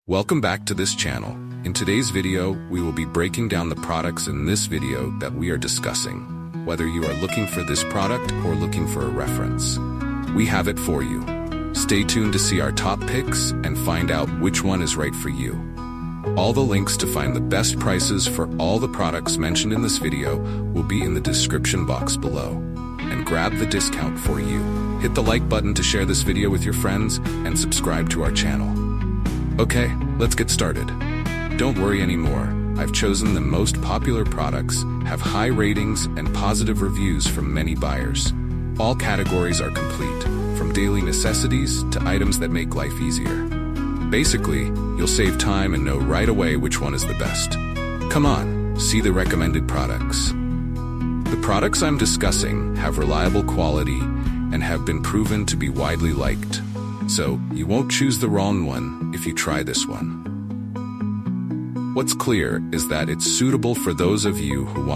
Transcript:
Welcome back to this channel. In today's video, we will be breaking down the products in this video that we are discussing. Whether you are looking for this product or looking for a reference, we have it for you. Stay tuned to see our top picks and find out which one is right for you. All the links to find the best prices for all the products mentioned in this video will be in the description box below. And grab the discount for you. Hit the like button to share this video with your friends and subscribe to our channel. Okay, let's get started. Don't worry anymore. I've chosen the most popular products, have high ratings and positive reviews from many buyers. All categories are complete, from daily necessities to items that make life easier. Basically, you'll save time and know right away which one is the best. Come on, see the recommended products. The products I'm discussing have reliable quality and have been proven to be widely liked. So, you won't choose the wrong one if you try this one. What's clear is that it's suitable for those of you who want